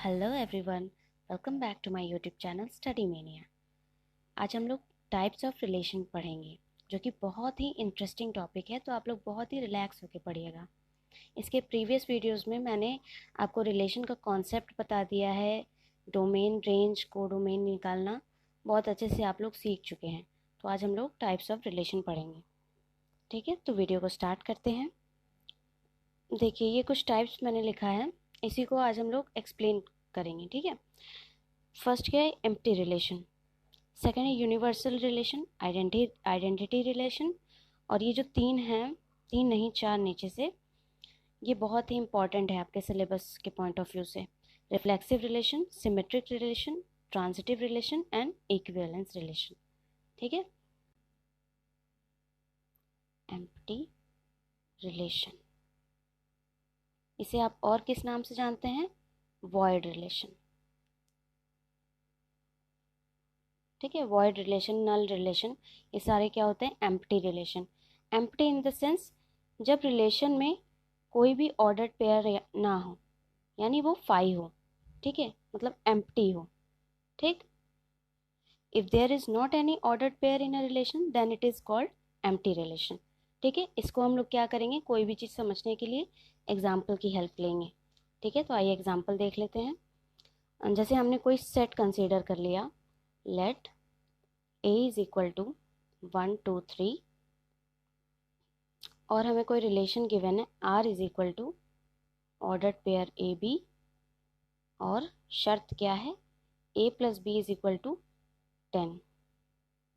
Hello everyone, welcome back to my YouTube channel study mania. आज हम लोग types of relation पढ़ेंगे, जो कि बहुत ही इंटरेस्टिंग टॉपिक है। तो आप लोग बहुत ही रिलैक्स होकर पढ़िएगा। इसके प्रीवियस वीडियोस में मैंने आपको रिलेशन का कॉन्सेप्ट बता दिया है। डोमेन, रेंज, कोडोमेन निकालना बहुत अच्छे से आप लोग सीख चुके हैं। तो आज हम लोग टाइप्स ऑफ रिलेशन पढ़ेंगे। ठीक है, तो वीडियो को स्टार्ट करते हैं। देखिए, ये कुछ टाइप्स मैंने लिखा है, इसी को आज हम लोग एक्सप्लेन करेंगे। ठीक है, फर्स्ट क्या है? Empty relation. सेकेंड है यूनिवर्सल रिलेशन, आइडेंटिटी रिलेशन। और ये जो तीन हैं, तीन नहीं चार नीचे से, ये बहुत ही इंपॉर्टेंट है आपके सिलेबस के पॉइंट ऑफ व्यू से। Reflexive relation, symmetric relation, transitive relation and equivalence relation. ठीक है, एम्प्टी रिलेशन, इसे आप और किस नाम से जानते हैं? Void relation. ठीक है, वॉइड रिलेशन, नल रिलेशन, ये सारे क्या होते हैं? Empty relation. Empty in the sense, जब रिलेशन में कोई भी ऑर्डर्ड पेयर ना हो, यानी वो फाई हो। ठीक है, मतलब एम्प्टी हो। ठीक, if there is not any ordered pair in a relation then it is called empty relation. ठीक है, इसको हम लोग क्या करेंगे, कोई भी चीज़ समझने के लिए एग्जाम्पल की हेल्प लेंगे। ठीक है, तो आइए एग्जाम्पल देख लेते हैं। जैसे हमने कोई सेट कंसीडर कर लिया, let a is equal to 1 2 3, और हमें कोई रिलेशन गिवन है r is equal to ordered pair A B, और शर्त क्या है? a plus B is equal to 10।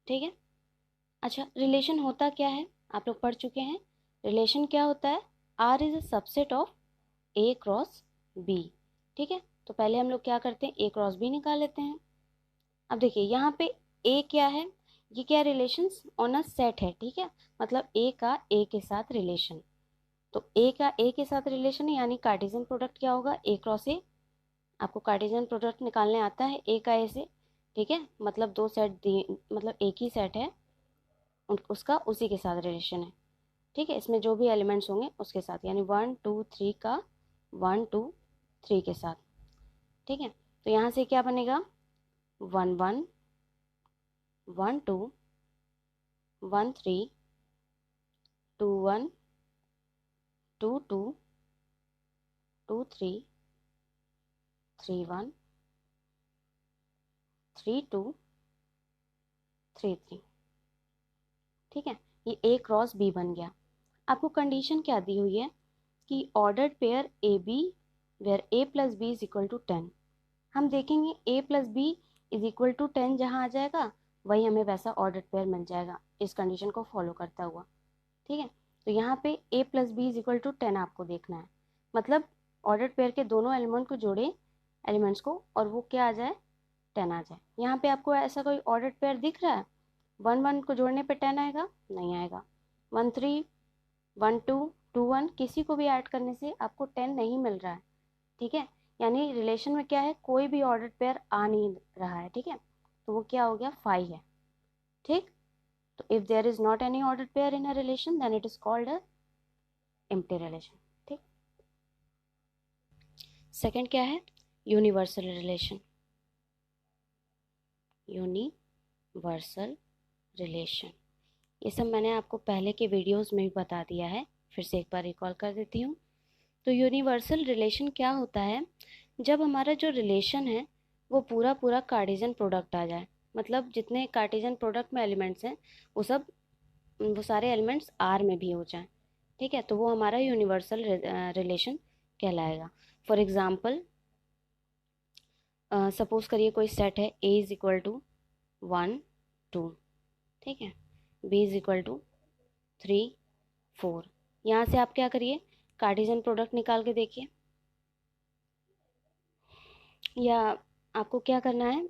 ठीक है, अच्छा, रिलेशन होता क्या है आप लोग पढ़ चुके हैं। रिलेशन क्या होता है? r is a subset of a cross b। ठीक है, तो पहले हम लोग क्या करते हैं, a क्रॉस b निकाल लेते हैं। अब देखिए यहाँ पे a क्या है, ये क्या रिलेशंस ऑन अ सेट है। ठीक है, मतलब a का a के साथ रिलेशन, तो a का a के साथ रिलेशन है, यानी कार्टेशियन प्रोडक्ट क्या होगा? a cross a। आपको कार्टेशियन प्रोडक्ट निकालने आता है a का a से। ठीक है, मतलब दो सेट दिए, मतलब एक ही सेट है, उसका उसी के साथ रिलेशन है। ठीक है, इसमें जो भी एलिमेंट्स होंगे उसके साथ, यानी 1 2 3 का 1 2 3 के साथ। ठीक है, तो यहाँ से क्या बनेगा? 1 1 1 2 1 3 2 1 2 2 2 3 3 1 3 2 3 3। ठीक है, ये a क्रॉस b बन गया। आपको कंडीशन क्या दी हुई है कि ordered pair A B where a plus B is equal to 10। हम देखेंगे a plus B is equal to 10 जहाँ आ जाएगा, वही हमें वैसा ऑर्डर्ड पेयर मिल जाएगा, इस कंडीशन को फॉलो करता हुआ। ठीक है, तो यहाँ पे a plus B is equal to 10 आपको देखना है, मतलब ऑर्डर्ड पेयर के दोनों एलिमेंट को जोड़े, एलिमेंट्स को, और वो क्या आ जाए? 10 आ जाए। यहाँ पे आपको ऐसा कोई ऑर्डर्ड पेयर दिख रहा है? 1 1 को जोड़ने पे 10 आएगा? नहीं आएगा। 1 3 1 2 2 1 किसी को भी ऐड करने से आपको 10 नहीं मिल रहा है। ठीक है, यानी रिलेशन में क्या है, कोई भी ऑर्डर्ड पेयर आ नहीं रहा है। ठीक है, तो वो क्या हो गया? फाई है। ठीक, तो if there is not any ordered pair in a relation then it is called a empty relation. ठीक, सेकंड क्या है? Universal relation. यूनिवर्सल रिलेशन, ये सब मैंने आपको पहले के वीडियोस में भी बता दिया है, फिर से एक बार रिकॉल कर देती हूँ। तो यूनिवर्सल रिलेशन क्या होता है? जब हमारा जो रिलेशन है वो पूरा पूरा कार्टेशियन प्रोडक्ट आ जाए, मतलब जितने कार्टेशियन प्रोडक्ट में एलिमेंट्स हैं वो सारे एलिमेंट्स आर में भी हो जाएं। ठीक है, तो वो हमारा यूनिवर्सल रिलेशन कहलाएगा। फॉर एग्जाम्पल, सपोज करिए कोई सेट है a इज इक्वल टू 1 2, ठीक है, b इज इक्वल टू 3 4। यहाँ से आप क्या करिए, कार्टेशियन प्रोडक्ट निकाल के देखिए, या आपको क्या करना है,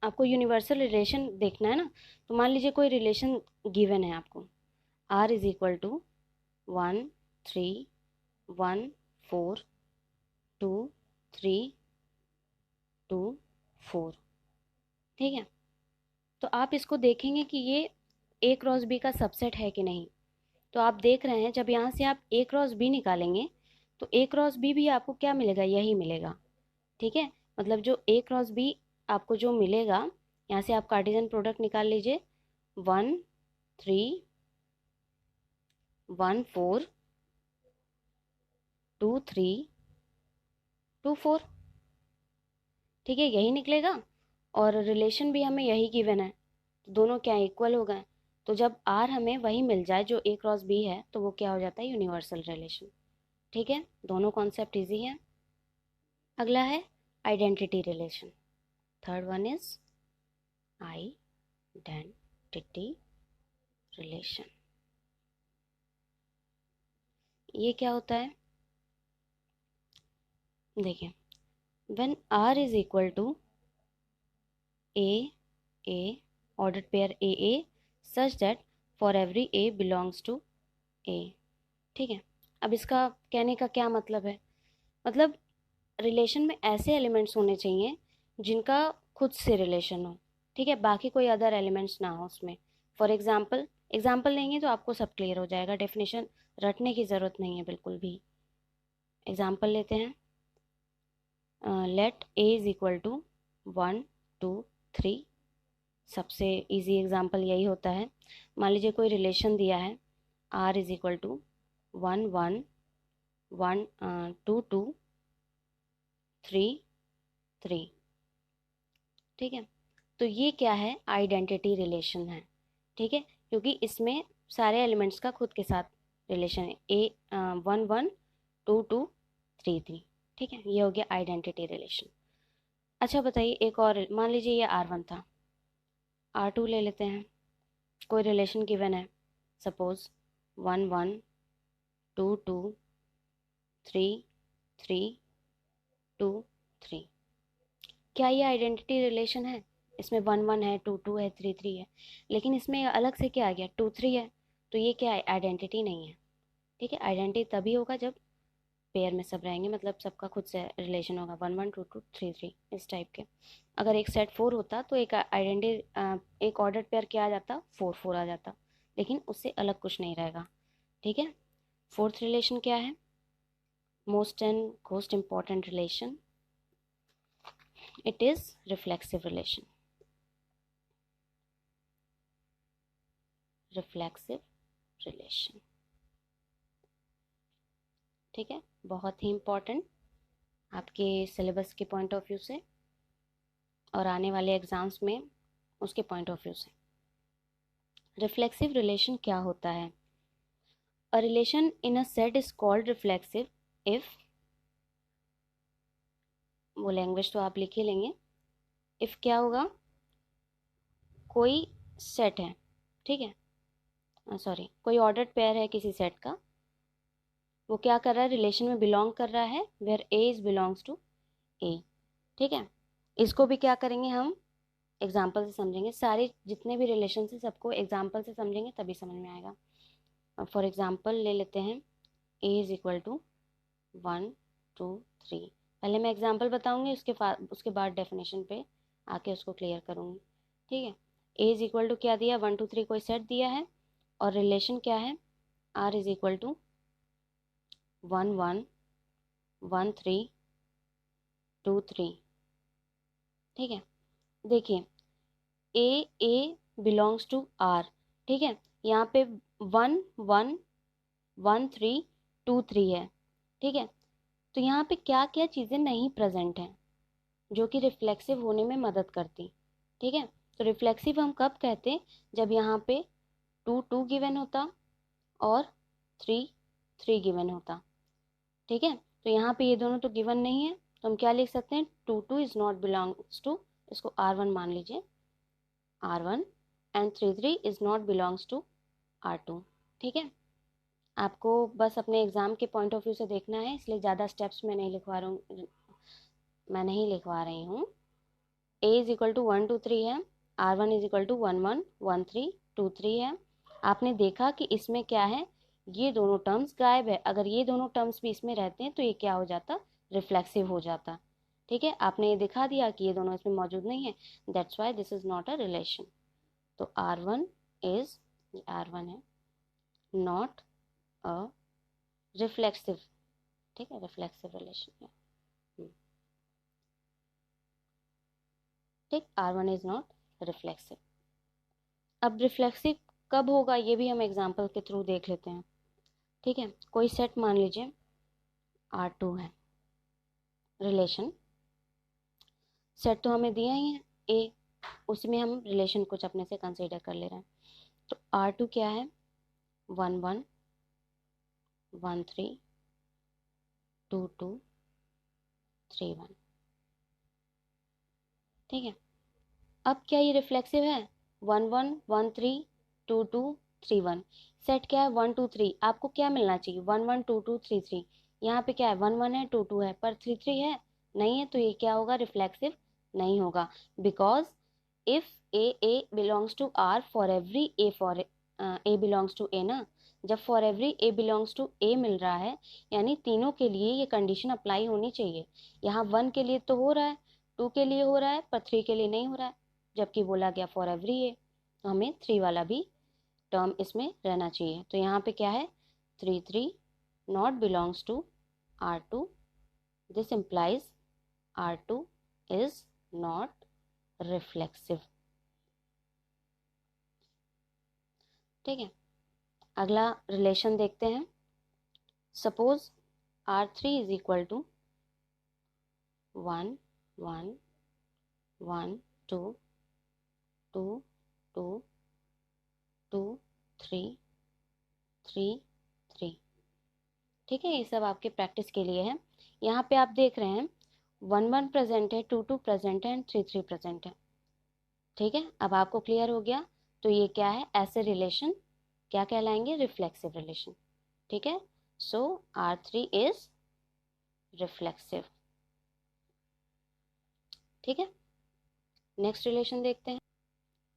आपको यूनिवर्सल रिलेशन देखना है ना। तो मान लीजिए कोई रिलेशन गिवन है आपको, r इज इक्वल टू 1 3 1 4 2 3 2 4। ठीक है, तो आप इसको देखेंगे कि ये a क्रॉस b का सबसेट है कि नहीं। तो आप देख रहे हैं, जब यहाँ से आप a क्रॉस b निकालेंगे तो a क्रॉस b भी आपको क्या मिलेगा? यही मिलेगा। ठीक है, मतलब जो A क्रॉस B आपको जो मिलेगा, यहाँ से आप कार्टेशियन प्रोडक्ट निकाल लीजिए, 1 3 1 4 2 3 2 4, ठीक है, यही निकलेगा। और रिलेशन भी हमें यही गिवन है, तो दोनों क्या इक्वल हो गए। तो जब आर हमें वही मिल जाए जो A क्रॉस B है, तो वो क्या हो जाता है, यूनिवर्सल रिलेशन। ठीक है, दोनों कॉन्सेप्ट इजी है। अगला है identity relation. Third one is identity relation. ये क्या होता है, देखिए, when R is equal to A ordered pair AA such that for every A belongs to A। ठीक है, अब इसका कहने का क्या मतलब है, मतलब रिलेशन में ऐसे एलिमेंट्स होने चाहिए जिनका खुद से रिलेशन हो, ठीक है, बाकी कोई अदर एलिमेंट्स ना हो उसमें। फॉर एग्जाम्पल लेंगे तो आपको सब क्लियर हो जाएगा, डेफिनेशन रटने की ज़रूरत नहीं है बिल्कुल भी। एग्जाम्पल लेते हैं, let A is equal to 1 2 3। सबसे इजी एग्जाम्पल यही होता है। मान लीजिए कोई रिलेशन दिया है, R इज इक्वल टू 1 1 1 2 2 3 3। ठीक है, तो ये क्या है, आइडेंटिटी रिलेशन है। ठीक है, क्योंकि इसमें सारे एलिमेंट्स का खुद के साथ रिलेशन है, A 1 1 2 2 3 3। ठीक है, ये हो गया आइडेंटिटी रिलेशन। अच्छा बताइए, एक और मान लीजिए ये R1 था, R2 ले लेते हैं। कोई रिलेशन गिवन है, सपोज 1 1 2 2 3 3 2 3। क्या ये आइडेंटिटी रिलेशन है, इसमें 1 1 है, 2 2 है, 3 3 है, लेकिन इसमें अलग से क्या आ गया, 2 3 है, तो ये क्या है, आइडेंटिटी नहीं है। ठीक है, आइडेंटिटी तभी होगा जब पेयर में सब रहेंगे, मतलब सबका खुद से रिलेशन होगा, 1 1 2 2 3 3 इस टाइप के। अगर एक सेट 4 होता तो एक आइडेंटिटी एक ऑर्डर पेयर क्या आ जाता, 4 4 आ जाता, लेकिन उससे अलग कुछ नहीं रहेगा। ठीक है, फोर्थ रिलेशन क्या है, most and most important relation, it is reflexive relation. Reflexive relation, ठीक है, बहुत ही इंपॉर्टेंट आपके सिलेबस के पॉइंट ऑफ व्यू से और आने वाले एग्जाम्स में उसके पॉइंट ऑफ व्यू से। रिफ्लेक्सिव रिलेशन क्या होता है, a relation in a set is called reflexive if, वो लैंग्वेज तो आप लिख ही लेंगे, इफ क्या होगा, कोई सेट है, ठीक है, सॉरी, कोई ऑर्डर्ड पेयर है किसी सेट का, वो क्या कर रहा है, रिलेशन में बिलोंग कर रहा है, where A is belongs to A। ठीक है, इसको भी क्या करेंगे हम, एग्जाम्पल से समझेंगे, सारे जितने भी रिलेशन है सबको एग्जाम्पल से समझेंगे तभी समझ में आएगा। फॉर एग्जाम्पल ले लेते हैं, A इज इक्वल टू 1 2 3। पहले मैं एग्जाम्पल बताऊंगी, उसके बाद डेफिनेशन पे आके उसको क्लियर करूंगी। ठीक है, A इज इक्वल टू क्या दिया, 1 2 3 कोई सेट दिया है, और रिलेशन क्या है, R इज इक्वल टू 1 1 1 3 2 3। ठीक है, देखिए, A बिलोंग्स टू R। ठीक है, यहाँ पे 1 1 1 3 2 3 है। ठीक है, तो यहाँ पे क्या क्या चीज़ें नहीं प्रेजेंट हैं जो कि रिफ्लेक्सिव होने में मदद करती। ठीक है, तो रिफ्लेक्सिव हम कब कहते हैं, जब यहाँ पे 2 2 गिवन होता और 3 3 गिवन होता। ठीक है, तो यहाँ पे ये दोनों तो गिवन नहीं है, तो हम क्या लिख सकते हैं, 2 2 इज नॉट बिलोंग्स टू, इसको R1 मान लीजिए, R1, and 3 3 is not belongs to R2। ठीक है, आपको बस अपने एग्जाम के पॉइंट ऑफ व्यू से देखना है, इसलिए ज़्यादा स्टेप्स मैं नहीं लिखवा रही हूँ। A इज इक्वल टू 1 2 3 है, R1 इज इक्वल टू 1 1 1 3 2 3 है। आपने देखा कि इसमें क्या है, ये दोनों टर्म्स गायब है, अगर ये दोनों टर्म्स भी इसमें रहते हैं तो ये क्या हो जाता, रिफ्लेक्सिव हो जाता। ठीक है, आपने ये दिखा दिया कि ये दोनों इसमें मौजूद नहीं है, that's why this is not a relation. तो R1 इज, R1 है, नॉट अ रिफ्लेक्सिव। ठीक है, रिफ्लेक्सिव रिलेशन है। ठीक, R1 इज नॉट रिफ्लेक्सिव। अब रिफ्लेक्सिव कब होगा ये भी हम एग्जाम्पल के थ्रू देख लेते हैं। ठीक है, कोई सेट मान लीजिए R2 है, रिलेशन सेट तो हमें दिया ही है ए, उसमें हम रिलेशन कुछ अपने से कंसीडर कर ले रहे हैं। तो R2 क्या है, 1 1 1 3 2 2 3 1। ठीक है, अब क्या ये रिफ्लेक्सिव है, 1 1 1 3 2 2 3 1। सेट क्या है, 1 2 3। आपको क्या मिलना चाहिए, 1 1 2 2 3 3। यहाँ पे क्या है, 1 1 है, 2 2 है, पर 3 3 है नहीं है, तो ये क्या होगा, रिफ्लेक्सिव नहीं होगा। Because if a belongs to R for every a belongs to a ना, जब for every a belongs to a मिल रहा है यानी तीनों के लिए ये कंडीशन अप्लाई होनी चाहिए। यहाँ 1 के लिए तो हो रहा है, 2 के लिए हो रहा है, पर 3 के लिए नहीं हो रहा है, जबकि बोला गया फॉर एवरी ए, तो हमें 3 वाला भी टर्म इसमें रहना चाहिए। तो यहाँ पे क्या है, 3 3 not belongs to R2, this implies R2 is not reflexive. ठीक है, अगला रिलेशन देखते हैं। Suppose R3 is equal to 1 1 1 2 2 2 2 3 3 3। ठीक है, ये सब आपके प्रैक्टिस के लिए है। यहाँ पे आप देख रहे हैं 1 1 प्रेजेंट है, 2 2 प्रेजेंट है एंड 3 3 प्रेजेंट है। ठीक है, अब आपको क्लियर हो गया। तो ये क्या है, ऐसे रिलेशन क्या कहलाएंगे, रिफ्लेक्सिव रिलेशन। ठीक है, सो R3 इज रिफ्लेक्सिव। ठीक है, नेक्स्ट रिलेशन देखते हैं।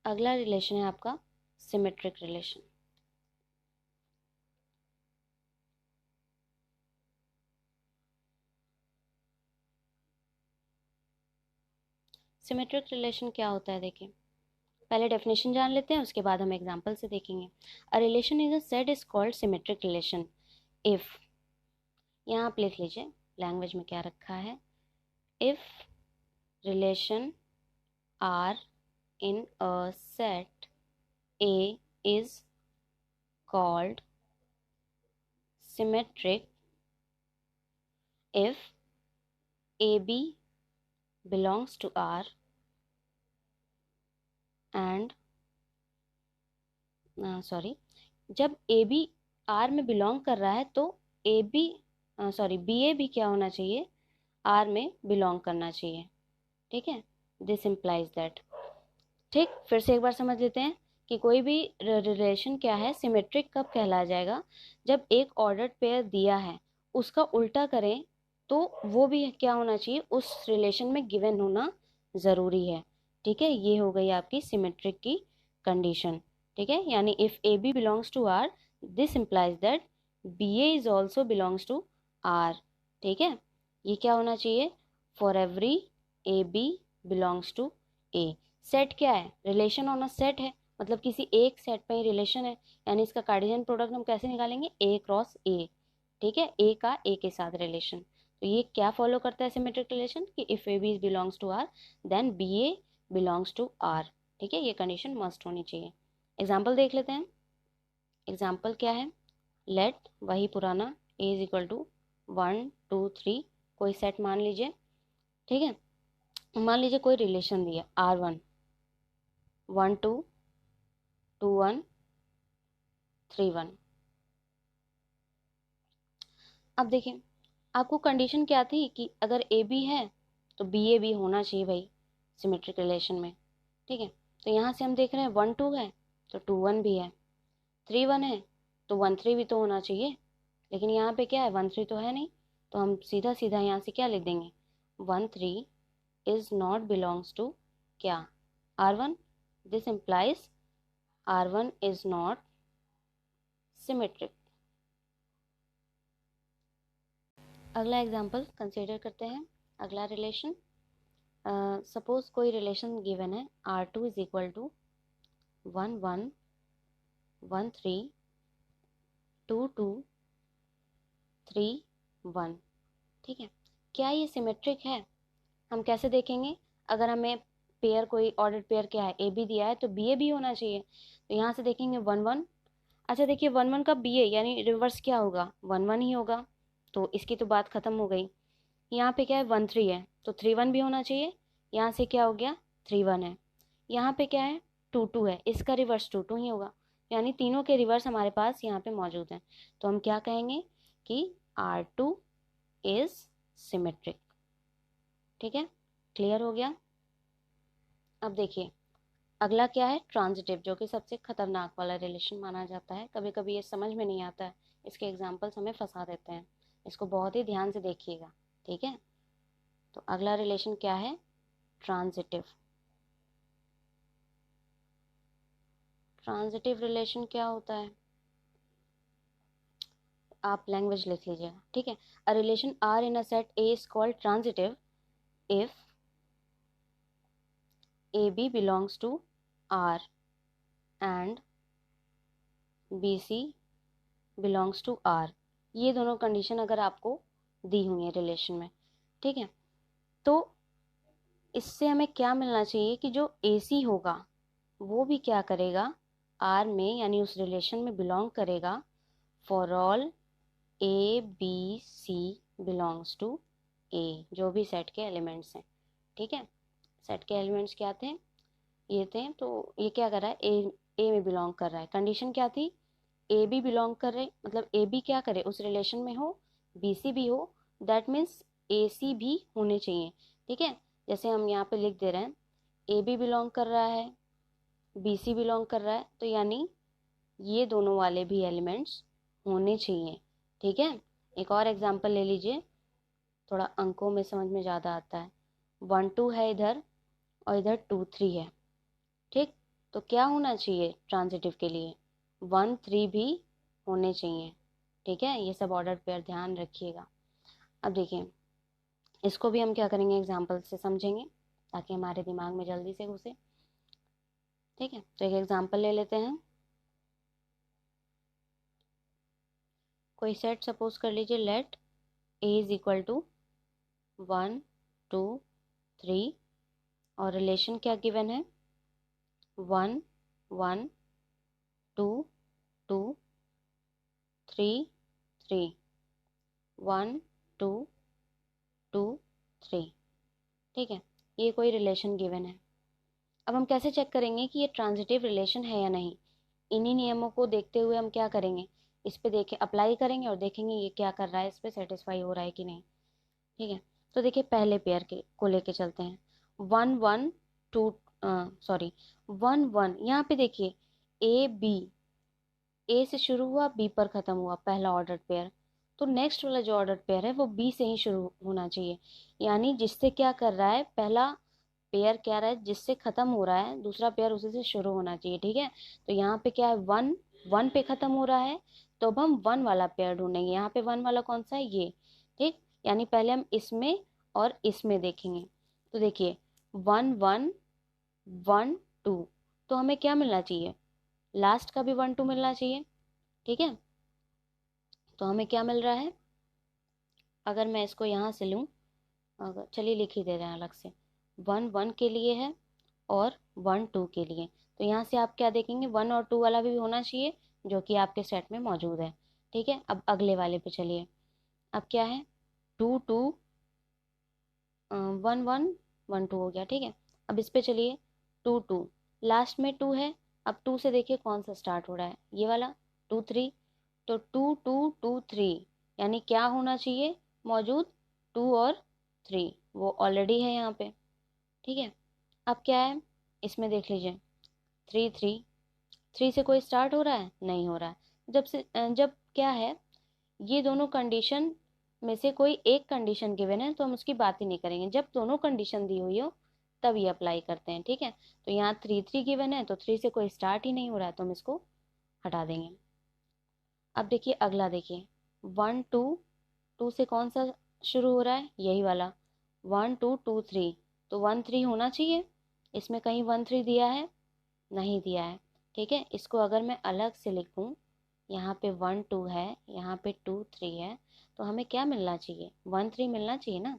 अगला रिलेशन है आपका सिमेट्रिक रिलेशन। सिमेट्रिक रिलेशन क्या होता है, देखिए पहले डेफिनेशन जान लेते हैं, उसके बाद हम एग्जांपल से देखेंगे। A relation is a set is called symmetric relation if, यहाँ आप लिख लीजिए लैंग्वेज में क्या रखा है, if relation R in a set A is called symmetric if AB belongs to R and जब AB R में बिलोंग कर रहा है तो BA भी क्या होना चाहिए, R में बिलोंग करना चाहिए। ठीक है, दिस इम्प्लाइज दैट। ठीक, फिर से एक बार समझ लेते हैं कि कोई भी रिलेशन क्या है, सिमेट्रिक कब कहला जाएगा, जब एक ऑर्डर्ड पेयर दिया है उसका उल्टा करें तो वो भी क्या होना चाहिए, उस रिलेशन में गिवन होना ज़रूरी है। ठीक है, ये हो गई आपकी सिमेट्रिक की कंडीशन। ठीक है, यानी if A B belongs to R, this implies that B A is also belongs to R. ठीक है, ये क्या होना चाहिए, for every A B belongs to A. Set क्या है, रिलेशन ऑन अ सेट है, मतलब किसी एक सेट पे ही रिलेशन है, यानी इसका कार्टेशियन प्रोडक्ट हम कैसे निकालेंगे, ए क्रॉस ए। ठीक है, ए का ए के साथ रिलेशन, तो ये क्या फॉलो करता है सिमेट्रिक रिलेशन कि if A B belongs to R then B A belongs to R. ठीक है, ये कंडीशन मस्ट होनी चाहिए। एग्जाम्पल देख लेते हैं। एग्जाम्पल क्या है, लेट वही पुराना ए इज इक्वल टू 1 2 3 कोई सेट मान लीजिए। ठीक है, मान लीजिए कोई रिलेशन दिया R1 1 2 2 1 3 1। अब देखिए आपको कंडीशन क्या थी कि अगर ए बी है तो बी ए भी होना चाहिए भाई सिमेट्रिक रिलेशन में। ठीक है, तो यहाँ से हम देख रहे हैं 1 2 है तो 2 1 भी है, 3 1 है तो 1 3 भी तो होना चाहिए, लेकिन यहाँ पे क्या है 1 3 तो है नहीं, तो हम सीधा सीधा यहाँ से क्या लिख देंगे, 1 3 इज नॉट बिलोंग्स टू क्या, R1, this implies R1 is not symmetric. अगला एग्जाम्पल कंसिडर करते हैं। अगला रिलेशन, सपोज कोई रिलेशन गिवन है R2 इज इक्वल टू 1 1 1 3 2 2 3 1। ठीक है, क्या ये सिमेट्रिक है, हम कैसे देखेंगे, अगर हमें पेयर कोई ऑर्डर पेयर क्या है, ए बी दिया है तो बी ए भी होना चाहिए। तो यहाँ से देखेंगे 1 1। अच्छा देखिए 1 1 का बी ए यानी रिवर्स क्या होगा, 1 1 ही होगा, तो इसकी तो बात खत्म हो गई। यहाँ पे क्या है 1 3 है तो 3 1 भी होना चाहिए। यहाँ से क्या हो गया 3 1 है। यहाँ पे क्या है 2 2 है, इसका रिवर्स 2 2 ही होगा, यानी तीनों के रिवर्स हमारे पास यहाँ पे मौजूद हैं। तो हम क्या कहेंगे कि R2 इज सिमेट्रिक। ठीक है, क्लियर हो गया। अब देखिए अगला क्या है ट्रांजिटिव, जो कि सबसे खतरनाक वाला रिलेशन माना जाता है। कभी कभी ये समझ में नहीं आता है, इसके एग्जाम्पल्स हमें फंसा देते हैं, इसको बहुत ही ध्यान से देखिएगा। ठीक है, तो अगला रिलेशन क्या है ट्रांजिटिव। ट्रांजिटिव रिलेशन क्या होता है, आप लैंग्वेज लिख लीजिएगा। ठीक है, a relation R in a set A is called transitive if A B belongs to R and B C belongs to R. ये दोनों कंडीशन अगर आपको दी हुई है रिलेशन में, ठीक है, तो इससे हमें क्या मिलना चाहिए कि जो ए सी होगा वो भी क्या करेगा आर में, यानी उस रिलेशन में बिलोंग करेगा for all a b C belongs to a, जो भी सेट के एलिमेंट्स हैं। ठीक है, सेट के एलिमेंट्स क्या थे, ये थे, तो ये क्या कर रहा है ए में बिलोंग कर रहा है। कंडीशन क्या थी ए बी बिलोंग कर रहे, मतलब ए बी क्या करे उस रिलेशन में हो, बी सी भी हो, दैट मीन्स ए सी भी होने चाहिए। ठीक है, जैसे हम यहाँ पे लिख दे रहे हैं ए बी बिलोंग कर रहा है, बी सी बिलोंग कर रहा है, तो यानी ये दोनों वाले भी एलिमेंट्स होने चाहिए। ठीक है, एक और एग्जांपल ले लीजिए, थोड़ा अंकों में समझ में ज़्यादा आता है। 1 2 है इधर और इधर 2 3 है। ठीक, तो क्या होना चाहिए ट्रांजिटिव के लिए 1 3 भी होने चाहिए। ठीक है, ये सब ऑर्डर पेयर ध्यान रखिएगा। अब देखिए इसको भी हम क्या करेंगे एग्जाम्पल से समझेंगे ताकि हमारे दिमाग में जल्दी से घुसे। ठीक है, तो एक एग्जाम्पल ले लेते हैं। कोई सेट सपोज कर लीजिए, let A is equal to 1 2 3 और रिलेशन क्या गिवन है 1 1 2 2 3 3 1 2 2 3। ठीक है, ये कोई रिलेशन गिवन है। अब हम कैसे चेक करेंगे कि ये ट्रांजिटिव रिलेशन है या नहीं, इन्हीं नियमों को देखते हुए हम क्या करेंगे, इस पे देखें अप्लाई करेंगे और देखेंगे ये क्या कर रहा है, इस पे सेटिस्फाई हो रहा है कि नहीं। ठीक है, तो देखिए पहले पेयर के को लेके चलते हैं 1 1 2 सॉरी 1 1। यहाँ पे देखिए ए बी, ए से शुरू हुआ बी पर खत्म हुआ पहला ऑर्डर पेयर, तो नेक्स्ट वाला जो ऑर्डर पेयर है वो बी से ही शुरू होना चाहिए। यानी जिससे क्या कर रहा है पहला पेयर क्या रहा है, जिससे खत्म हो रहा है दूसरा पेयर उसी से शुरू होना चाहिए। ठीक है, तो यहाँ पे क्या है 1 1 पे खत्म हो रहा है, तो अब हम 1 वाला पेयर ढूंढेंगे। यहाँ पे 1 वाला कौन सा है ये। ठीक, यानी पहले हम इसमें और इसमें देखेंगे, तो देखिए 1 1 1 2, तो हमें क्या मिलना चाहिए लास्ट का भी 1 2 मिलना चाहिए। ठीक है, तो हमें क्या मिल रहा है, अगर मैं इसको यहाँ से लूँ, अगर चलिए लिख ही दे रहे हैं अलग से, 1 1 के लिए है और 1 2 के लिए, तो यहाँ से आप क्या देखेंगे 1 और 2 वाला भी होना चाहिए जो कि आपके सेट में मौजूद है। ठीक है, अब अगले वाले पे चलिए, अब क्या है 2 2 1 1 1 2 हो गया। ठीक है, अब इस पे चलिए 2 2, लास्ट में 2 है, अब 2 से देखिए कौन सा स्टार्ट हो रहा है, ये वाला 2 3, तो 2 2 2 3, यानी क्या होना चाहिए मौजूद 2 और 3, वो ऑलरेडी है यहाँ पे। ठीक है, अब क्या है इसमें देख लीजिए 3 3, 3 से कोई स्टार्ट हो रहा है, नहीं हो रहा है। जब क्या है ये दोनों कंडीशन में से कोई एक कंडीशन गिवन है तो हम उसकी बात ही नहीं करेंगे, जब दोनों कंडीशन दी हुई हो तब ये अप्लाई करते हैं। ठीक है, तो यहाँ 3 3 गिवन है तो 3 से कोई स्टार्ट ही नहीं हो रहा है तो हम इसको हटा देंगे। अब देखिए अगला देखिए 1 2, 2 से कौन सा शुरू हो रहा है, यही वाला 1 2 2 3, तो 1 3 होना चाहिए, इसमें कहीं 1 3 दिया है, नहीं दिया है। ठीक है, इसको अगर मैं अलग से लिखूं, यहाँ पे 1 2 है, यहाँ पे 2 3 है, तो हमें क्या मिलना चाहिए 1 3 मिलना चाहिए ना।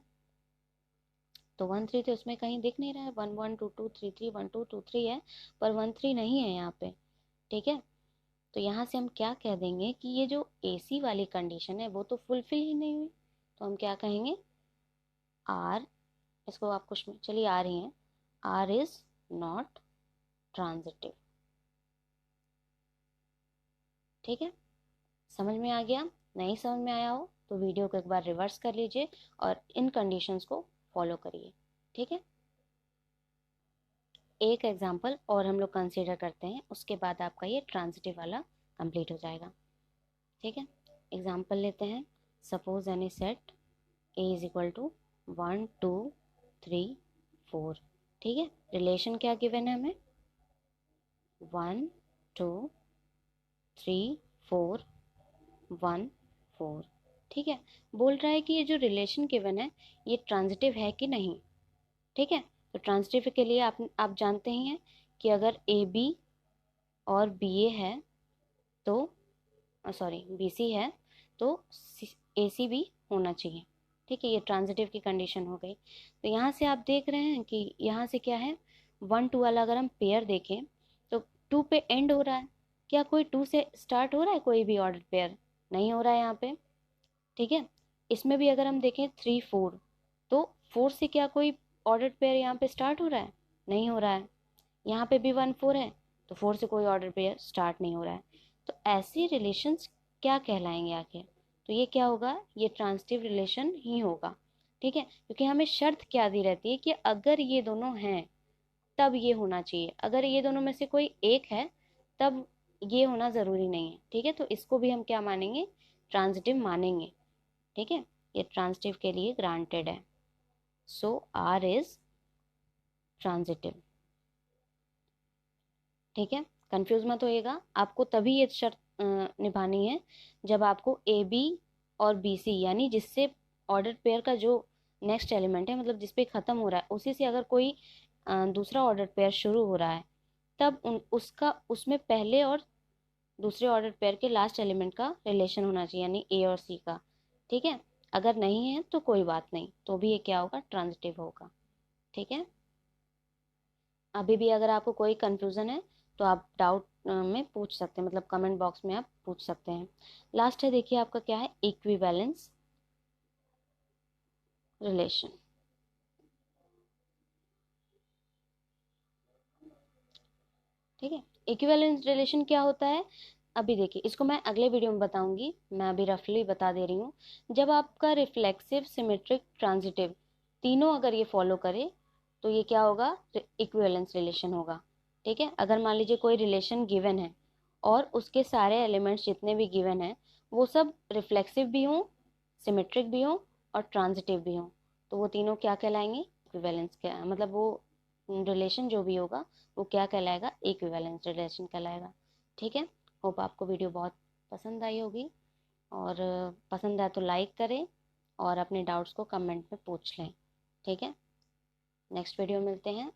तो 1 3 तो उसमें कहीं दिख नहीं रहा है, 1 1 2 2 3 3 1 2 2 3 है, पर 1 3 नहीं है यहाँ पे। ठीक है, तो यहाँ से हम क्या कह देंगे कि ये जो AC वाली कंडीशन है वो तो फुलफिल ही नहीं हुई, तो हम क्या कहेंगे, आर, इसको आप कुछ चलिए आ रही हैं, आर इज नॉट ट्रांजिटिव। ठीक है, समझ में आ गया? नहीं समझ में आया हो तो वीडियो को एक बार रिवर्स कर लीजिए और इन कंडीशंस को फॉलो करिए। ठीक है, एक एग्जांपल और हम लोग कंसीडर करते हैं, उसके बाद आपका ये ट्रांजिटिव वाला कंप्लीट हो जाएगा। ठीक है, एग्जांपल लेते हैं। Suppose any set A is equal to 1 2 3 4। ठीक है, रिलेशन क्या गिवन है हमें, 1 2 3 4 1 4। ठीक है, बोल रहा है कि ये जो रिलेशन गिवन है ये ट्रांजिटिव है कि नहीं। ठीक है, तो ट्रांजिटिव के लिए आप जानते ही हैं कि अगर ए बी और बी ए है तो सॉरी बी सी है तो ए सी भी होना चाहिए। ठीक है, ये ट्रांजिटिव की कंडीशन हो गई। तो यहाँ से आप देख रहे हैं कि यहाँ से क्या है, 1 2 वाला अगर हम पेयर देखें तो 2 पे एंड हो रहा है, क्या कोई 2 से स्टार्ट हो रहा है, कोई भी ऑर्डर पेयर नहीं हो रहा है यहाँ पे। ठीक है, इसमें भी अगर हम देखें 3 4 तो 4 से क्या कोई ऑर्डर पेयर यहाँ पे स्टार्ट हो रहा है, नहीं हो रहा है। यहाँ पे भी 1 4 है तो 4 से कोई ऑर्डर पेयर स्टार्ट नहीं हो रहा है। तो ऐसे रिलेशंस क्या कहलाएंगे आखिर, तो ये क्या होगा, ये ट्रांजिटिव रिलेशन ही होगा। ठीक है, क्योंकि हमें शर्त क्या दी रहती है कि अगर ये दोनों हैं तब ये होना चाहिए, अगर ये दोनों में से कोई एक है तब ये होना ज़रूरी नहीं है। ठीक है, तो इसको भी हम क्या मानेंगे, ट्रांजिटिव मानेंगे। ठीक है, ये ट्रांजिटिव के लिए ग्रांटेड है। सो आर इज ट्रांजिटिव। ठीक है, कंफ्यूज मत होइएगा, आपको तभी ये शर्त निभानी है जब आपको ए बी और बी सी यानी जिससे ऑर्डर पेयर का जो नेक्स्ट एलिमेंट है, मतलब जिस पे ख़त्म हो रहा है उसी से अगर कोई दूसरा ऑर्डर पेयर शुरू हो रहा है तब उसका उसमें पहले और दूसरे ऑर्डर पेयर के लास्ट एलिमेंट का रिलेशन होना चाहिए, यानी ए और सी का। ठीक है, अगर नहीं है तो कोई बात नहीं, तो भी ये क्या होगा, ट्रांजिटिव होगा। ठीक है, अभी भी अगर आपको कोई कंफ्यूजन है तो आप डाउट में पूछ सकते हैं, मतलब कमेंट बॉक्स में आप पूछ सकते हैं। लास्ट है, देखिए आपका क्या है, इक्विवेलेंस रिलेशन। ठीक है, इक्विवेलेंस रिलेशन क्या होता है, अभी देखिए इसको मैं अगले वीडियो में बताऊंगी, मैं अभी रफली बता दे रही हूँ। जब आपका रिफ्लेक्सिव, सिमेट्रिक, ट्रांजिटिव तीनों अगर ये फॉलो करे तो ये क्या होगा, इक्विवेलेंस रिलेशन होगा। ठीक है, अगर मान लीजिए कोई रिलेशन गिवन है और उसके सारे एलिमेंट्स जितने भी गिवन हैं वो सब रिफ्लेक्सिव भी हों, सिमेट्रिक भी हों और ट्रांजिटिव भी हों, तो वो तीनों क्या कहलाएंगे, इक्विवेलेंस, क्या मतलब वो रिलेशन जो भी होगा वो क्या कहलाएगा, इक्विवेलेंस रिलेशन कहलाएगा। ठीक है, होप आपको वीडियो बहुत पसंद आई होगी, और पसंद आए तो लाइक करें और अपने डाउट्स को कमेंट में पूछ लें। ठीक है, नेक्स्ट वीडियो मिलते हैं।